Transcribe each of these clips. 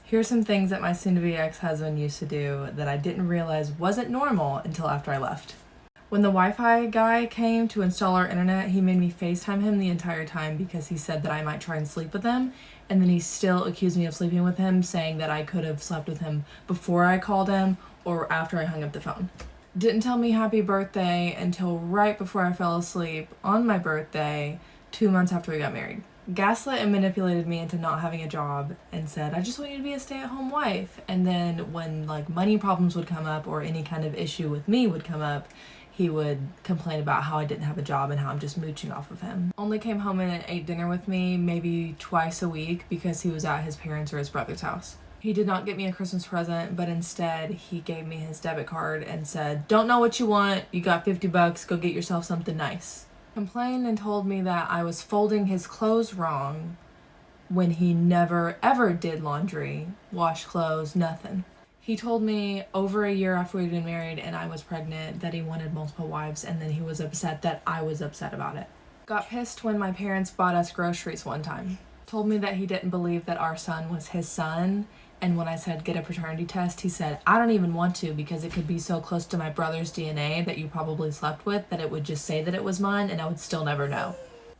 Here's some things that my soon-to-be ex-husband used to do that I didn't realize wasn't normal until after I left. When the Wi-Fi guy came to install our internet, he made me FaceTime him the entire time because he said that I might try and sleep with him, and then he still accused me of sleeping with him, saying that I could have slept with him before I called him or after I hung up the phone. Didn't tell me happy birthday until right before I fell asleep on my birthday, 2 months after we got married. Gaslit and manipulated me into not having a job and said, I just want you to be a stay-at-home wife. And then when money problems would come up or any kind of issue with me would come up, he would complain about how I didn't have a job and how I'm just mooching off of him. Only came home and ate dinner with me maybe twice a week because he was at his parents' or his brother's house. He did not get me a Christmas present, but instead he gave me his debit card and said, don't know what you want, you got $50, go get yourself something nice. Complained and told me that I was folding his clothes wrong when he never ever did laundry, washed clothes, nothing. He told me over a year after we'd been married and I was pregnant that he wanted multiple wives, and then he was upset that I was upset about it. Got pissed when my parents bought us groceries one time. Told me that he didn't believe that our son was his son, and when I said get a paternity test, he said, I don't even want to because it could be so close to my brother's DNA that you probably slept with that it would just say that it was mine and I would still never know.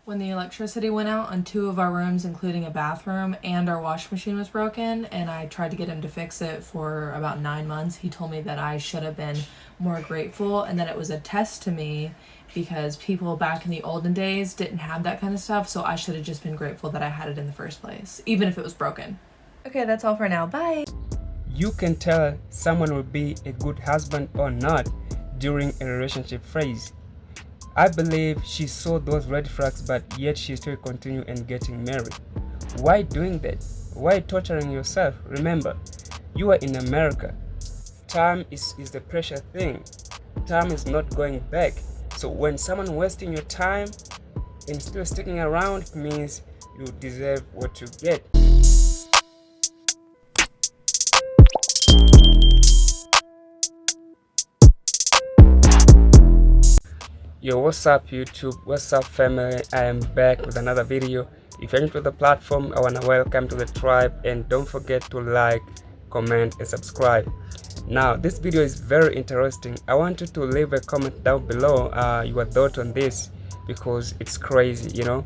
When the electricity went out on 2 of our rooms, including a bathroom, and our washing machine was broken, and I tried to get him to fix it for about 9 months, he told me that I should have been more grateful and that it was a test to me because people back in the olden days didn't have that kind of stuff, so I should have just been grateful that I had it in the first place, even if it was broken. Okay, that's all for now. Bye! You can tell someone will be a good husband or not during a relationship phase. I believe she saw those red flags, but yet she still continue and getting married. Why doing that? Why torturing yourself? Remember, you are in America. Time is the precious thing. Time is not going back. So when someone wasting your time and still sticking around, it means you deserve what you get. Yo, what's up YouTube, what's up family? I am back with another video. If you're new to the platform, I want to welcome to the tribe, and don't forget to like, comment and subscribe. Now this video is very interesting. I want you to leave a comment down below your thought on this, because it's crazy, you know.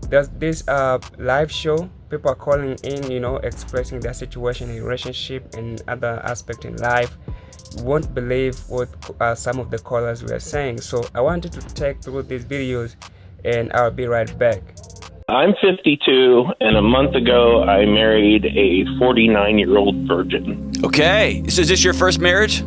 There's this live show, people are calling in, you know, expressing their situation in relationship and other aspect in life. You won't believe what some of the callers were saying. So I wanted to take through these videos and I'll be right back. I'm 52, and a month ago I married a 49-year-old virgin. Okay, so is this your first marriage?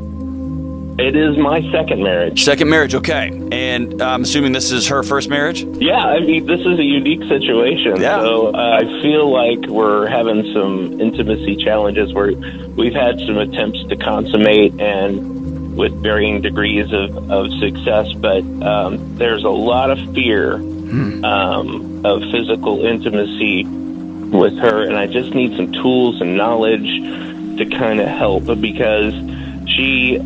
It is my second marriage. Second marriage, okay. And I'm assuming this is her first marriage? Yeah, I mean, this is a unique situation. Yeah. So I feel like we're having some intimacy challenges where we've had some attempts to consummate and with varying degrees of success, but there's a lot of fear of physical intimacy with her, and I just need some tools and knowledge to kind of help, because she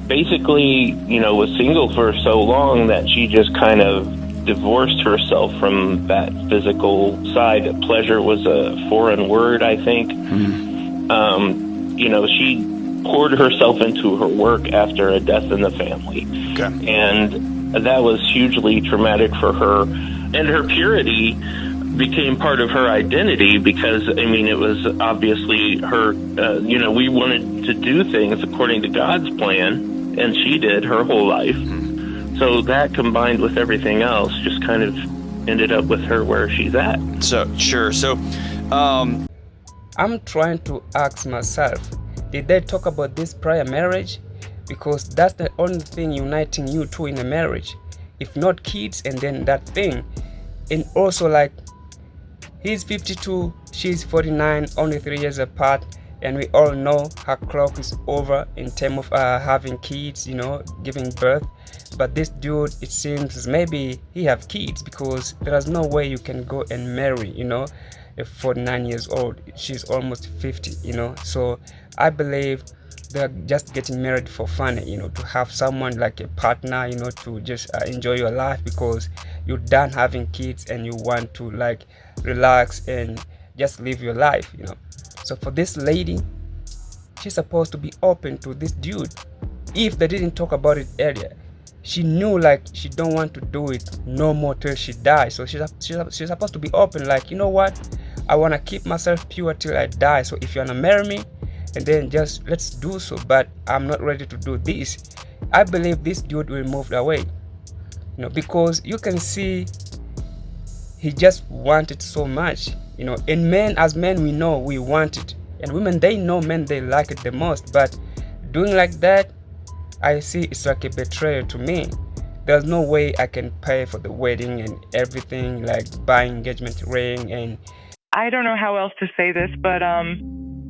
basically, you know, was single for so long that she just kind of divorced herself from that physical side. Pleasure was a foreign word, I think. You know, she poured herself into her work after a death in the family. Okay. And that was hugely traumatic for her. And her purity became part of her identity because, I mean, it was obviously her, you know, we wanted to do things according to God's plan, and she did her whole life. So that combined with everything else just kind of ended up with her where she's at. So, sure. So, I'm trying to ask myself, did they talk about this prior marriage? Because that's the only thing uniting you two in a marriage. If not kids, and then that thing. And also, like, he's 52, she's 49, only 3 years apart, and we all know her clock is over in terms of having kids, you know, giving birth. But this dude, it seems maybe he have kids, because there is no way you can go and marry, you know, a 49 years old. She's almost 50, you know. So I believe they're just getting married for fun, you know, to have someone like a partner, you know, to just enjoy your life, because you're done having kids and you want to like relax and just live your life, you know. So for this lady, she's supposed to be open to this dude. If they didn't talk about it earlier, she knew like she don't want to do it no more till she dies. So she's supposed to be open, like, you know what, I want to keep myself pure till I die. So if you want to marry me, and then just let's do so, but I'm not ready to do this. I believe this dude will move away, because you can see he just wanted so much, and men, as men, we know we want it, and women, they know men, they like it the most. But doing like that, I see it's like a betrayal to me. There's no way I can pay for the wedding and everything, like buying engagement ring. And I don't know how else to say this, but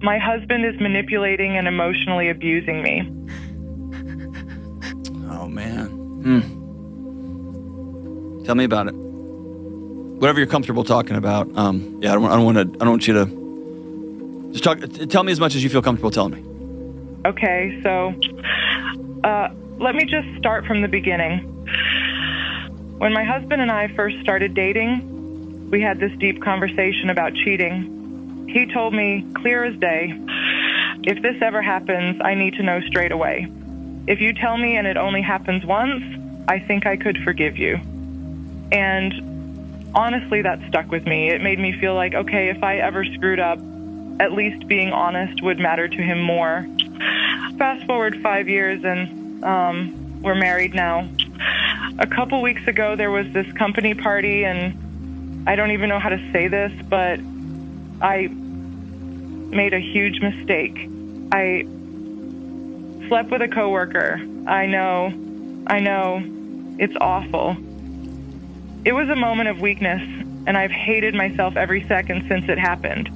my husband is manipulating and emotionally abusing me. Oh man. Tell me about it. Whatever you're comfortable talking about. Yeah, I don't want you to just talk. Tell me as much as you feel comfortable telling me. Okay, so let me just start from the beginning. When my husband and I first started dating, we had this deep conversation about cheating. He told me clear as day, if this ever happens, I need to know straight away. If you tell me and it only happens once, I think I could forgive you. And honestly, that stuck with me. It made me feel like, okay, if I ever screwed up, at least being honest would matter to him more. Fast forward 5 years and we're married now. A couple weeks ago, there was this company party, and I don't even know how to say this, but I made a huge mistake. I slept with a coworker. I know, it's awful. It was a moment of weakness, and I've hated myself every second since it happened.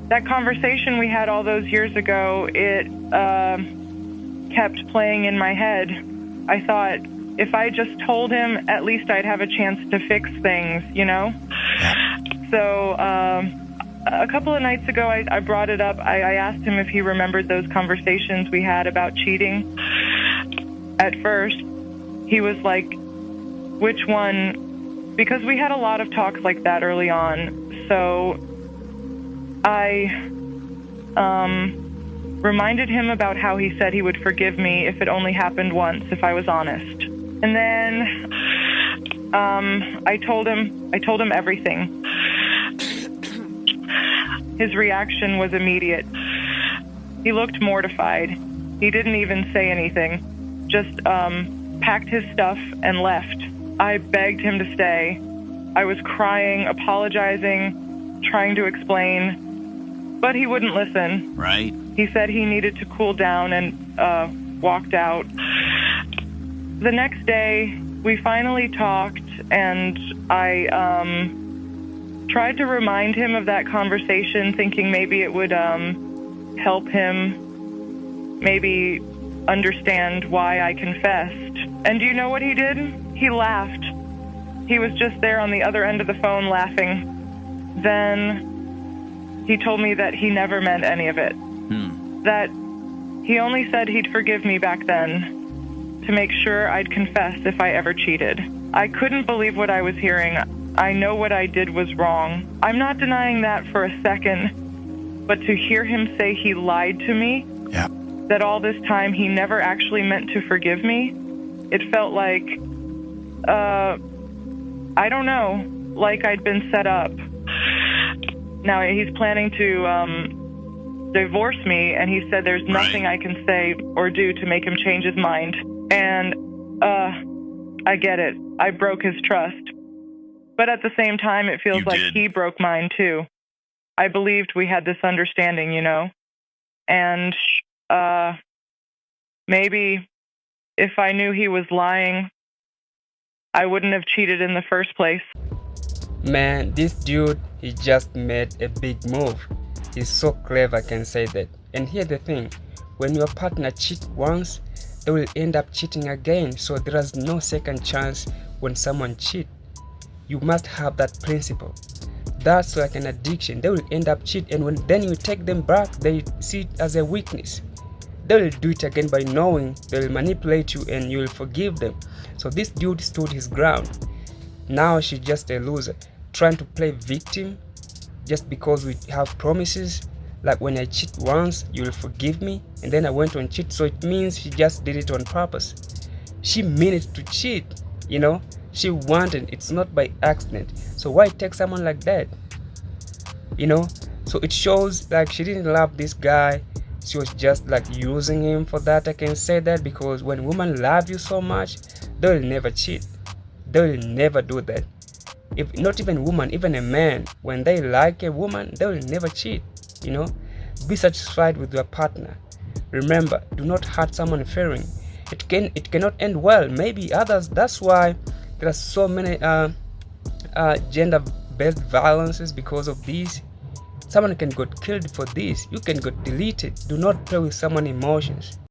That conversation we had all those years ago, it kept playing in my head. I thought, if I just told him, at least I'd have a chance to fix things, So a couple of nights ago, I brought it up. I asked him if he remembered those conversations we had about cheating. At first, he was like, which one? Because we had a lot of talks like that early on. So I reminded him about how he said he would forgive me if it only happened once, if I was honest. And then I told him everything. His reaction was immediate. He looked mortified. He didn't even say anything, just packed his stuff and left. I begged him to stay. I was crying, apologizing, trying to explain, but he wouldn't listen. Right. He said he needed to cool down and walked out. The next day, we finally talked, and I tried to remind him of that conversation, thinking maybe it would help him maybe understand why I confessed. And do you know what he did? He laughed. He was just there on the other end of the phone laughing. Then he told me that he never meant any of it. That he only said he'd forgive me back then to make sure I'd confess if I ever cheated. I couldn't believe what I was hearing. I know what I did was wrong. I'm not denying that for a second, but to hear him say he lied to me, that all this time he never actually meant to forgive me, it felt like, I don't know, like I'd been set up. Now he's planning to divorce me, and he said there's nothing I can say or do to make him change his mind. And I get it. I broke his trust. But at the same time, it feels like he broke mine too. I believed we had this understanding, And maybe if I knew he was lying, I wouldn't have cheated in the first place. man, this dude, he just made a big move. He's so clever, I can say that. And here's the thing, when your partner cheats once, they will end up cheating again. So there is no second chance when someone cheats. You must have that principle. That's like an addiction. They will end up cheat, and then you take them back, they see it as a weakness. They will do it again by knowing they will manipulate you, and you will forgive them. So this dude stood his ground. Now she's just a loser, trying to play victim just because we have promises. Like when I cheat once, you'll forgive me, and then I went on cheat, so it means she just did it on purpose. She meant to cheat, you know. She wanted, it's not by accident. So why take someone like that? You know, so it shows like she didn't love this guy. She was just like using him for that. I can say that because when women love you so much, they'll never cheat. They'll never do that. If not even woman, even a man, when they like a woman, they will never cheat. You know, be satisfied with your partner. Remember, do not hurt someone fearing. It cannot end well. Maybe others. That's why there are so many gender-based violences because of this. Someone can get killed for this. You can get deleted. Do not play with someone's emotions.